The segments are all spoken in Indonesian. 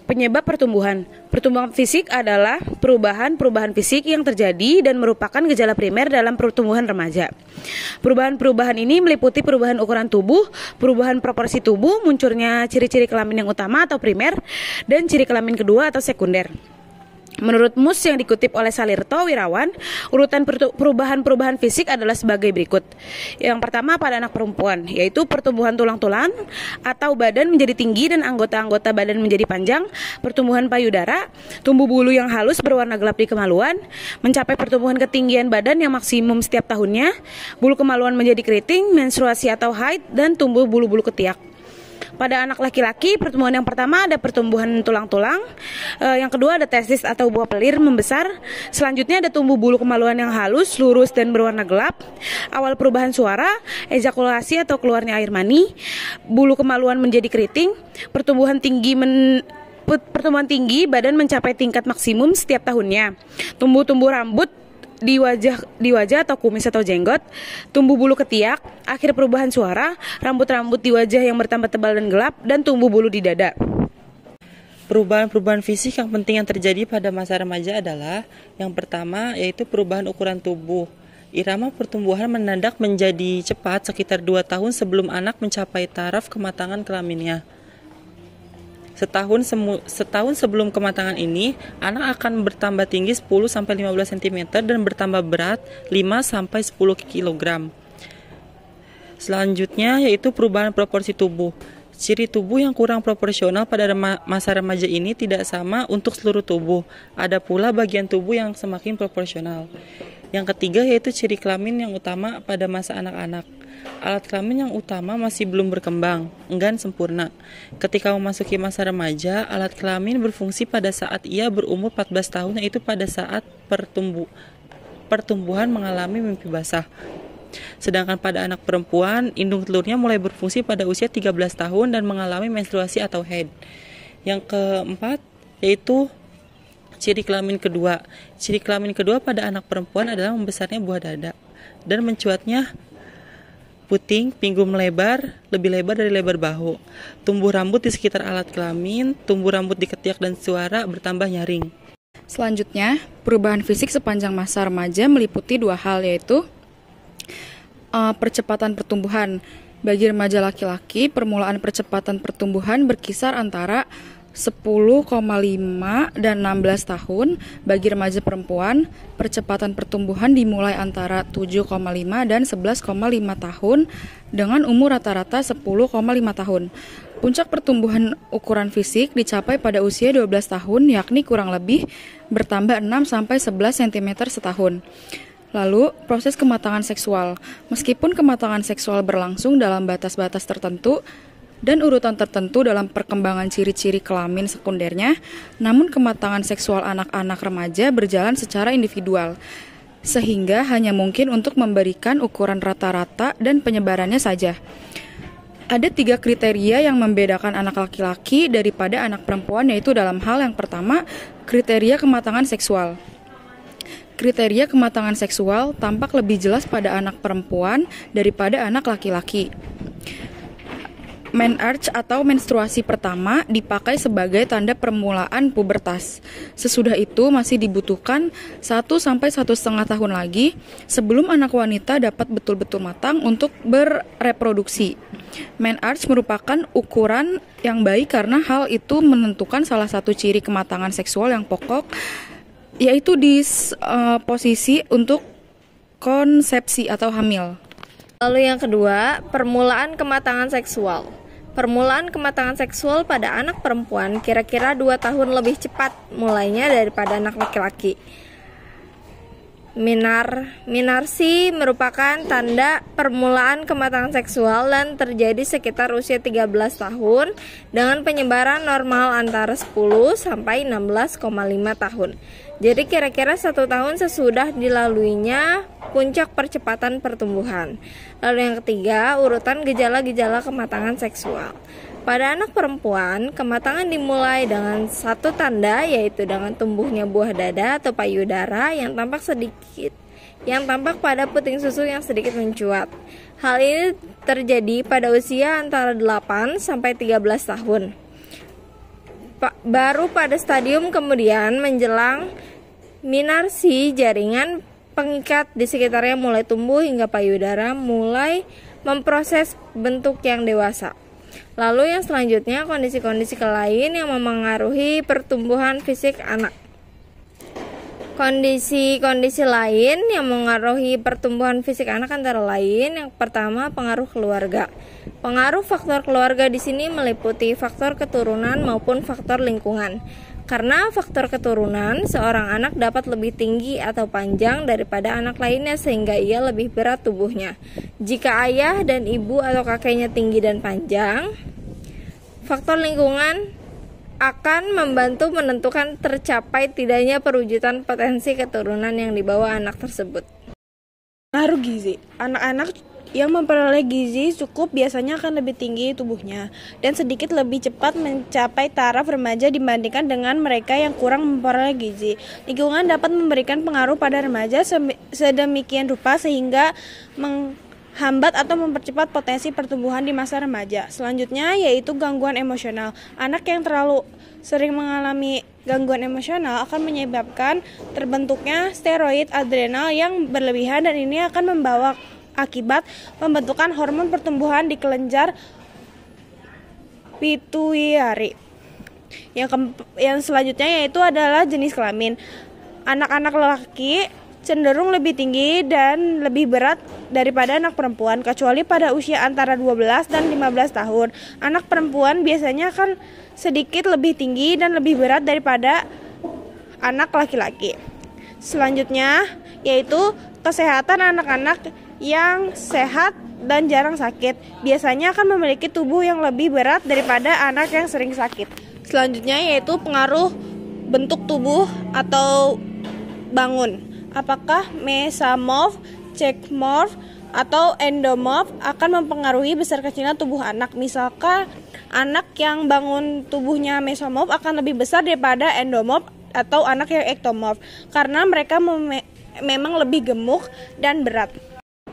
Penyebab pertumbuhan. Pertumbuhan fisik adalah perubahan-perubahan fisik yang terjadi dan merupakan gejala primer dalam pertumbuhan remaja. Perubahan-perubahan ini meliputi perubahan ukuran tubuh, perubahan proporsi tubuh, munculnya ciri-ciri kelamin yang utama atau primer, dan ciri kelamin kedua atau sekunder. Menurut Mus yang dikutip oleh Salirto Wirawan, urutan perubahan-perubahan fisik adalah sebagai berikut. Yang pertama pada anak perempuan, yaitu pertumbuhan tulang-tulang atau badan menjadi tinggi dan anggota-anggota badan menjadi panjang, pertumbuhan payudara, tumbuh bulu yang halus berwarna gelap di kemaluan, mencapai pertumbuhan ketinggian badan yang maksimum setiap tahunnya, bulu kemaluan menjadi keriting, menstruasi atau haid, dan tumbuh bulu-bulu ketiak. Pada anak laki-laki, pertumbuhan yang pertama ada pertumbuhan tulang-tulang, yang kedua ada testis atau buah pelir membesar, selanjutnya ada tumbuh bulu kemaluan yang halus, lurus dan berwarna gelap, awal perubahan suara, ejakulasi atau keluarnya air mani, bulu kemaluan menjadi keriting, pertumbuhan tinggi badan mencapai tingkat maksimum setiap tahunnya, tumbuh rambut di wajah atau kumis atau jenggot, tumbuh bulu ketiak, akhir perubahan suara, rambut-rambut di wajah yang bertambah tebal dan gelap, dan tumbuh bulu di dada. Perubahan-perubahan fisik yang penting yang terjadi pada masa remaja adalah yang pertama yaitu perubahan ukuran tubuh. Irama pertumbuhan mendadak menjadi cepat sekitar 2 tahun sebelum anak mencapai taraf kematangan kelaminnya. Setahun sebelum kematangan ini, anak akan bertambah tinggi 10-15 cm dan bertambah berat 5-10 kg. Selanjutnya yaitu perubahan proporsi tubuh. Ciri tubuh yang kurang proporsional pada masa remaja ini tidak sama untuk seluruh tubuh. Ada pula bagian tubuh yang semakin proporsional. Yang ketiga yaitu ciri kelamin yang utama pada masa anak-anak. Alat kelamin yang utama masih belum berkembang, enggan sempurna. Ketika memasuki masa remaja, alat kelamin berfungsi pada saat ia berumur 14 tahun, yaitu pada saat pertumbuhan mengalami mimpi basah. Sedangkan pada anak perempuan, indung telurnya mulai berfungsi pada usia 13 tahun dan mengalami menstruasi atau haid. Yang keempat, yaitu ciri kelamin kedua. Ciri kelamin kedua pada anak perempuan adalah membesarnya buah dada dan mencuatnya puting, pinggul melebar, lebih lebar dari lebar bahu. Tumbuh rambut di sekitar alat kelamin, tumbuh rambut di ketiak dan suara bertambah nyaring. Selanjutnya, perubahan fisik sepanjang masa remaja meliputi 2 hal, yaitu percepatan pertumbuhan. Bagi remaja laki-laki, permulaan percepatan pertumbuhan berkisar antara 10,5 dan 16 tahun. Bagi remaja perempuan, percepatan pertumbuhan dimulai antara 7,5 dan 11,5 tahun dengan umur rata-rata 10,5 tahun. Puncak pertumbuhan ukuran fisik dicapai pada usia 12 tahun, yakni kurang lebih bertambah 6-11 cm setahun. Lalu, proses kematangan seksual. Meskipun kematangan seksual berlangsung dalam batas-batas tertentu dan urutan tertentu dalam perkembangan ciri-ciri kelamin sekundernya, namun kematangan seksual anak-anak remaja berjalan secara individual, sehingga hanya mungkin untuk memberikan ukuran rata-rata dan penyebarannya saja. Ada 3 kriteria yang membedakan anak laki-laki daripada anak perempuan, yaitu dalam hal yang pertama, kriteria kematangan seksual. Kriteria kematangan seksual tampak lebih jelas pada anak perempuan daripada anak laki-laki. Menarche atau menstruasi pertama dipakai sebagai tanda permulaan pubertas. Sesudah itu masih dibutuhkan 1-1,5 tahun lagi sebelum anak wanita dapat betul-betul matang untuk berreproduksi. Menarche merupakan ukuran yang baik karena hal itu menentukan salah satu ciri kematangan seksual yang pokok, yaitu di posisi untuk konsepsi atau hamil. Lalu yang kedua, permulaan kematangan seksual. Permulaan kematangan seksual pada anak perempuan kira-kira 2 tahun lebih cepat mulainya daripada anak laki-laki. Menarche merupakan tanda permulaan kematangan seksual dan terjadi sekitar usia 13 tahun dengan penyebaran normal antara 10-16,5 tahun. Jadi kira-kira 1 tahun sesudah dilaluinya puncak percepatan pertumbuhan. Lalu yang ketiga, urutan gejala-gejala kematangan seksual. Pada anak perempuan, kematangan dimulai dengan 1 tanda, yaitu dengan tumbuhnya buah dada atau payudara yang tampak pada puting susu yang sedikit mencuat. Hal ini terjadi pada usia antara 8 sampai 13 tahun. Baru pada stadium kemudian menjelang minarsi, jaringan pengikat di sekitarnya mulai tumbuh hingga payudara mulai memproses bentuk yang dewasa. Lalu yang selanjutnya kondisi-kondisi lain yang memengaruhi pertumbuhan fisik anak. Kondisi-kondisi lain yang mengaruhi pertumbuhan fisik anak antara lain, yang pertama pengaruh keluarga. Pengaruh faktor keluarga di sini meliputi faktor keturunan maupun faktor lingkungan. Karena faktor keturunan, seorang anak dapat lebih tinggi atau panjang daripada anak lainnya sehingga ia lebih berat tubuhnya. Jika ayah dan ibu atau kakeknya tinggi dan panjang, faktor lingkungan akan membantu menentukan tercapai tidaknya perwujudan potensi keturunan yang dibawa anak tersebut. Pengaruh gizi. Anak-anak yang memperoleh gizi cukup biasanya akan lebih tinggi tubuhnya dan sedikit lebih cepat mencapai taraf remaja dibandingkan dengan mereka yang kurang memperoleh gizi. Lingkungan dapat memberikan pengaruh pada remaja sedemikian rupa sehingga menghambat atau mempercepat potensi pertumbuhan di masa remaja. Selanjutnya yaitu gangguan emosional. Anak yang terlalu sering mengalami gangguan emosional akan menyebabkan terbentuknya steroid adrenal yang berlebihan dan ini akan membawa akibat pembentukan hormon pertumbuhan di kelenjar pituitari. Yang selanjutnya yaitu adalah jenis kelamin. Anak-anak lelaki cenderung lebih tinggi dan lebih berat daripada anak perempuan, kecuali pada usia antara 12 dan 15 tahun. Anak perempuan biasanya akan sedikit lebih tinggi dan lebih berat daripada anak laki-laki. Selanjutnya yaitu kesehatan anak-anak yang sehat dan jarang sakit biasanya akan memiliki tubuh yang lebih berat daripada anak yang sering sakit. Selanjutnya yaitu pengaruh bentuk tubuh atau bangun. Apakah mesomorph, zygomorph, atau endomorph akan mempengaruhi besar kecilnya tubuh anak. Misalkan anak yang bangun tubuhnya mesomorph akan lebih besar daripada endomorph atau anak yang ektomorph karena mereka memang lebih gemuk dan berat.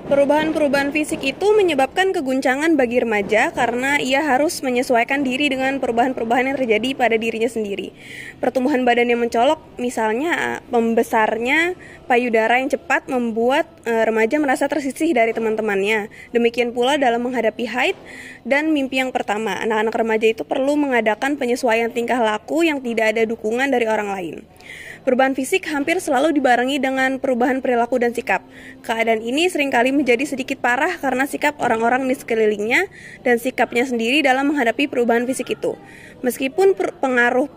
Perubahan-perubahan fisik itu menyebabkan keguncangan bagi remaja karena ia harus menyesuaikan diri dengan perubahan-perubahan yang terjadi pada dirinya sendiri. Pertumbuhan badan yang mencolok, misalnya membesarnya payudara yang cepat membuat remaja merasa tersisih dari teman-temannya. Demikian pula dalam menghadapi haid dan mimpi yang pertama. Anak-anak remaja itu perlu mengadakan penyesuaian tingkah laku yang tidak ada dukungan dari orang lain. Perubahan fisik hampir selalu dibarengi dengan perubahan perilaku dan sikap. Keadaan ini seringkali menjadi sedikit parah karena sikap orang-orang di sekelilingnya dan sikapnya sendiri dalam menghadapi perubahan fisik itu. Meskipun pengaruh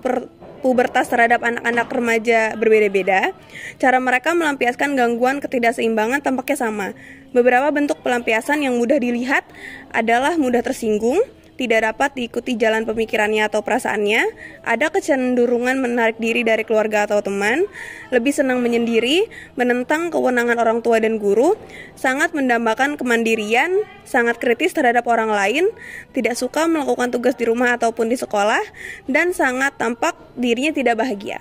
pubertas terhadap anak-anak remaja berbeda-beda, cara mereka melampiaskan gangguan ketidakseimbangan tampaknya sama. Beberapa bentuk pelampiasan yang mudah dilihat adalah mudah tersinggung, tidak dapat diikuti jalan pemikirannya atau perasaannya, ada kecenderungan menarik diri dari keluarga atau teman, lebih senang menyendiri, menentang kewenangan orang tua dan guru, sangat mendambakan kemandirian, sangat kritis terhadap orang lain, tidak suka melakukan tugas di rumah ataupun di sekolah, dan sangat tampak dirinya tidak bahagia.